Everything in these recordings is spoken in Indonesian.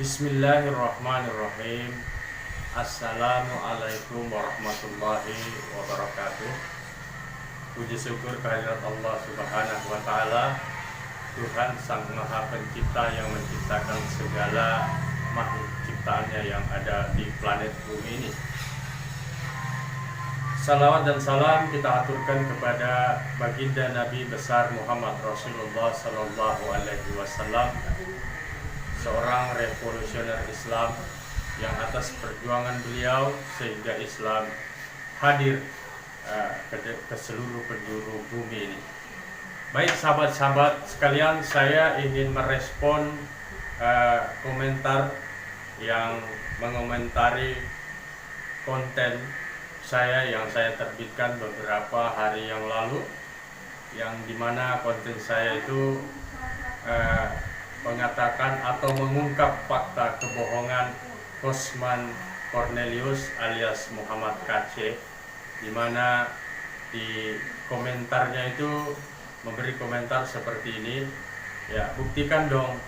Bismillahirrahmanirrahim. Assalamualaikum warahmatullahi wabarakatuh. Puji syukur kehadirat Allah Subhanahu wa Ta'ala, Tuhan Sang Maha Pencipta yang menciptakan segala makhluk ciptaannya yang ada di planet bumi ini. Salawat dan salam kita aturkan kepada baginda Nabi besar Muhammad Rasulullah Sallallahu Alaihi Wasallam, seorang revolusioner Islam yang atas perjuangan beliau sehingga Islam hadir ke seluruh penjuru bumi ini. Baik sahabat-sahabat sekalian, saya ingin merespon komentar yang mengomentari konten saya yang saya terbitkan beberapa hari yang lalu, yang dimana konten saya itu mengatakan atau mengungkap fakta kebohongan Kosman Cornelius alias Muhammad KC, dimana di komentarnya itu memberi komentar seperti ini, ya buktikan dong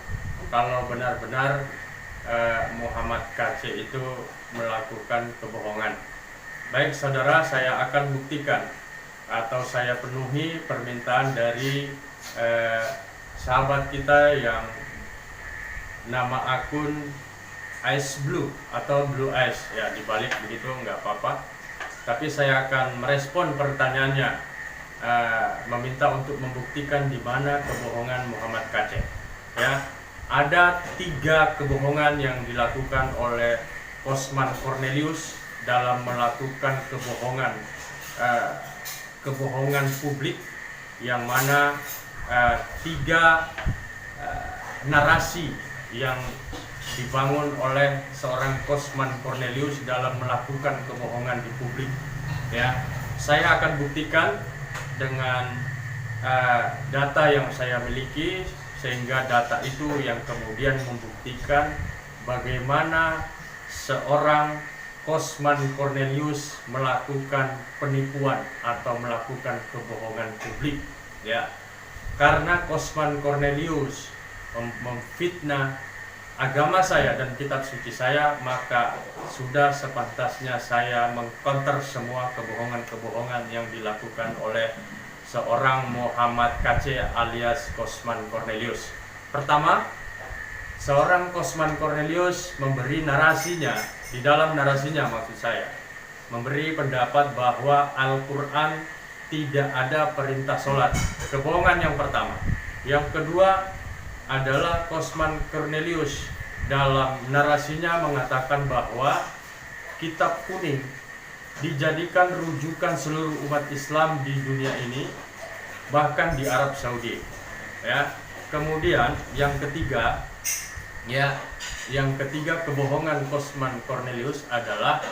kalau benar-benar Muhammad KC itu melakukan kebohongan. Baik saudara, saya akan buktikan atau saya penuhi permintaan dari sahabat kita yang nama akun Ice Blue atau Blue Ice, ya dibalik begitu nggak apa-apa. Tapi saya akan merespon pertanyaannya, meminta untuk membuktikan di mana kebohongan Muhammad KC. Ya, ada 3 kebohongan yang dilakukan oleh Kosman Cornelius dalam melakukan kebohongan publik, yang mana 3 narasi yang dibangun oleh seorang Kosman Cornelius dalam melakukan kebohongan di publik. Ya, saya akan buktikan dengan data yang saya miliki, sehingga data itu yang kemudian membuktikan bagaimana seorang Kosman Cornelius melakukan penipuan atau melakukan kebohongan publik. Ya, karena Kosman Cornelius memfitnah agama saya dan kitab suci saya, maka sudah sepantasnya saya mengcounter semua kebohongan-kebohongan yang dilakukan oleh seorang Muhammad KC alias Kosman Cornelius. Pertama, seorang Kosman Cornelius memberi narasinya, di dalam narasinya maksud saya, memberi pendapat bahwa Al-Quran tidak ada perintah sholat. Kebohongan yang pertama. Yang kedua adalah Kosman Cornelius dalam narasinya mengatakan bahwa kitab kuning dijadikan rujukan seluruh umat Islam di dunia ini, bahkan di Arab Saudi. Ya. Kemudian yang ketiga, kebohongan Kosman Cornelius adalah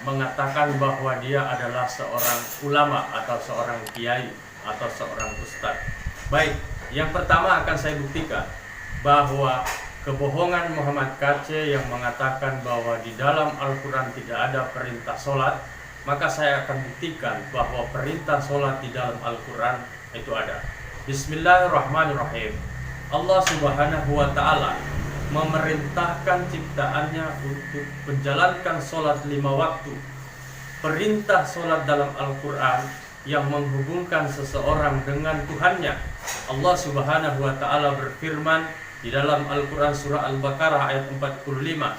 mengatakan bahwa dia adalah seorang ulama atau seorang kiai atau seorang ustadz. Baik, yang pertama akan saya buktikan bahwa kebohongan Muhammad KC yang mengatakan bahwa di dalam Al-Quran tidak ada perintah sholat, maka saya akan buktikan bahwa perintah sholat di dalam Al-Quran itu ada. Bismillahirrahmanirrahim. Allah Subhanahu wa Ta'ala memerintahkan ciptaannya untuk menjalankan sholat 5 waktu. Perintah sholat dalam Al-Quran yang menghubungkan seseorang dengan Tuhannya. Allah Subhanahu wa Ta'ala berfirman di dalam Al-Quran surah Al-Baqarah ayat 45,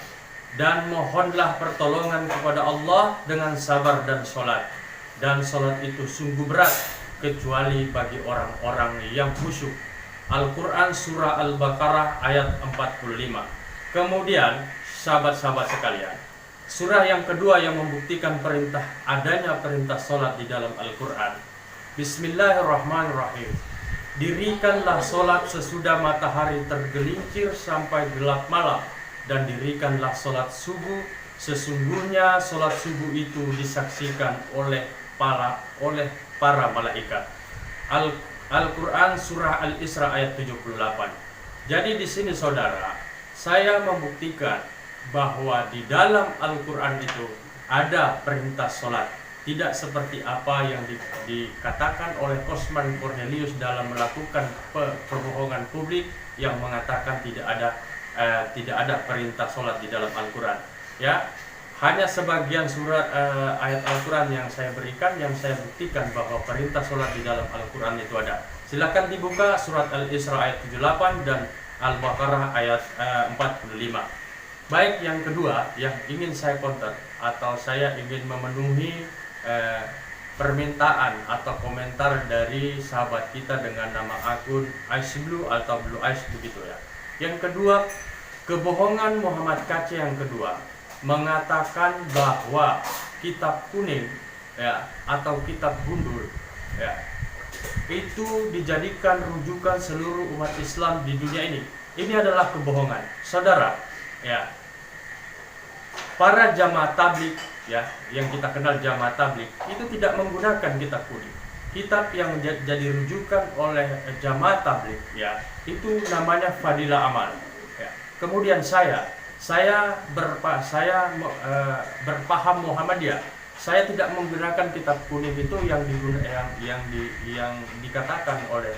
dan mohonlah pertolongan kepada Allah dengan sabar dan sholat, dan sholat itu sungguh berat kecuali bagi orang-orang yang khusyuk. Al-Quran surah Al-Baqarah ayat 45. Kemudian sahabat-sahabat sekalian, surah yang kedua yang membuktikan adanya perintah sholat di dalam Al-Quran. Bismillahirrahmanirrahim. Dirikanlah sholat sesudah matahari tergelincir sampai gelap malam, dan dirikanlah sholat subuh. Sesungguhnya sholat subuh itu disaksikan oleh para malaikat. Al-Quran surah Al-Isra ayat 78. Jadi di sini saudara, saya membuktikan bahwa di dalam Al-Quran itu ada perintah sholat. Tidak seperti apa yang dikatakan oleh Kosman Cornelius dalam melakukan kebohongan publik yang mengatakan tidak ada tidak ada perintah sholat di dalam Al-Quran. Ya, hanya sebagian surat ayat Al-Quran yang saya berikan, yang saya buktikan bahwa perintah sholat di dalam Al-Quran itu ada. Silakan dibuka surat Al-Isra ayat 78 dan Al-Baqarah ayat 45. Baik, yang kedua yang ingin saya counter atau saya ingin memenuhi permintaan atau komentar dari sahabat kita dengan nama akun Ice Blue atau Blue Ice begitu ya. Yang kedua, kebohongan Muhammad Kaceh yang kedua mengatakan bahwa kitab kuning ya atau kitab gundul ya itu dijadikan rujukan seluruh umat Islam di dunia ini. Ini adalah kebohongan, saudara. Ya, para jamaah tabligh ya, yang kita kenal jamaah tabligh itu tidak menggunakan kitab kuning. Kitab yang jadi rujukan oleh jamaah tabligh ya, itu namanya Fadilah Amal. Ya. Kemudian saya berpaham Muhammadiyah. Saya tidak menggunakan kitab kuning itu yang dikatakan oleh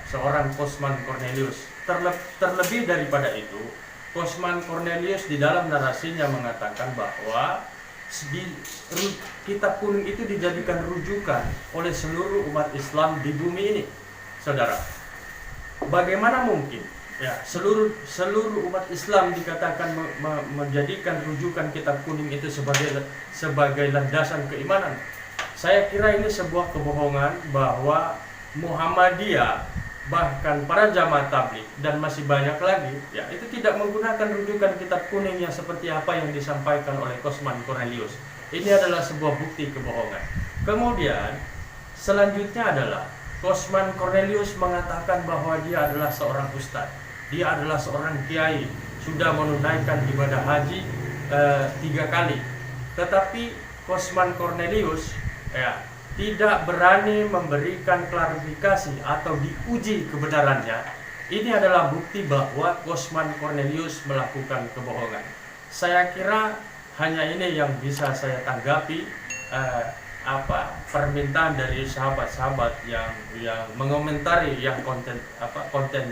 seorang Kosman Cornelius. Terlebih daripada itu, Kosman Cornelius di dalam narasinya mengatakan bahwa kitab kuning itu dijadikan rujukan oleh seluruh umat Islam di bumi ini, saudara. Bagaimana mungkin ya seluruh umat Islam dikatakan menjadikan rujukan kitab kuning itu sebagai landasan keimanan? Saya kira ini sebuah kebohongan bahwa Muhammadiyah, bahkan para jamaah tabligh dan masih banyak lagi ya, itu tidak menggunakan rujukan kitab kuning yang seperti apa yang disampaikan oleh Kosman Cornelius. Ini adalah sebuah bukti kebohongan. Kemudian selanjutnya adalah Kosman Cornelius mengatakan bahwa dia adalah seorang ustadz, dia adalah seorang kiai, sudah menunaikan ibadah haji 3 kali. Tetapi Kosman Cornelius ya tidak berani memberikan klarifikasi atau diuji kebenarannya. Ini adalah bukti bahwa Kosman Cornelius melakukan kebohongan. Saya kira hanya ini yang bisa saya tanggapi permintaan dari sahabat-sahabat yang mengomentari konten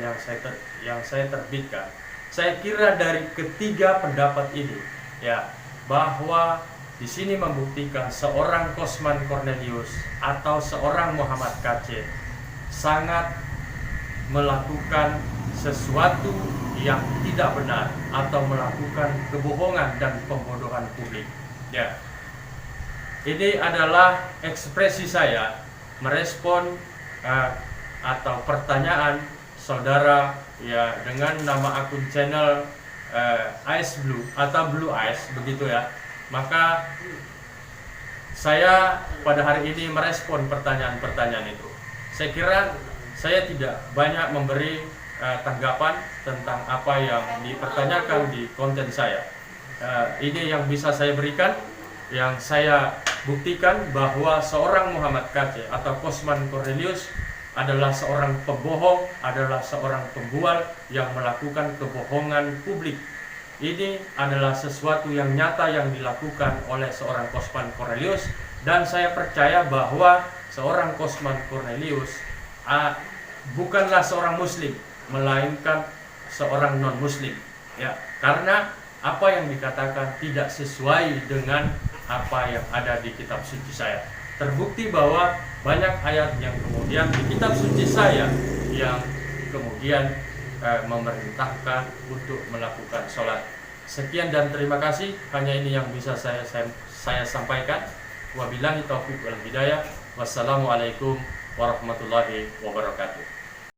yang saya terbitkan. Saya kira dari ketiga pendapat ini ya, bahwa di sini membuktikan seorang Kosman Cornelius atau seorang Muhammad Kaceh sangat melakukan sesuatu yang tidak benar atau melakukan kebohongan dan pembodohan publik. Ya, ini adalah ekspresi saya merespon atau pertanyaan saudara ya dengan nama akun channel Ice Blue atau Blue Ice begitu ya. Maka saya pada hari ini merespon pertanyaan-pertanyaan itu. Saya kira saya tidak banyak memberi tanggapan tentang apa yang dipertanyakan di konten saya. Ini yang bisa saya berikan, yang saya buktikan bahwa seorang Muhammad Kaceh atau Kosman Cornelius adalah seorang pembohong, adalah seorang pembual yang melakukan kebohongan publik. Ini adalah sesuatu yang nyata yang dilakukan oleh seorang Kosman Cornelius, dan saya percaya bahwa seorang Kosman Cornelius bukanlah seorang muslim, melainkan seorang non-muslim ya, karena apa yang dikatakan tidak sesuai dengan apa yang ada di kitab suci saya. Terbukti bahwa banyak ayat yang kemudian di kitab suci saya yang kemudian memerintahkan untuk melakukan sholat. Sekian dan terima kasih. Hanya ini yang bisa saya sampaikan. Wabillahi taufiq wal hidayah. Wassalamualaikum warahmatullahi wabarakatuh.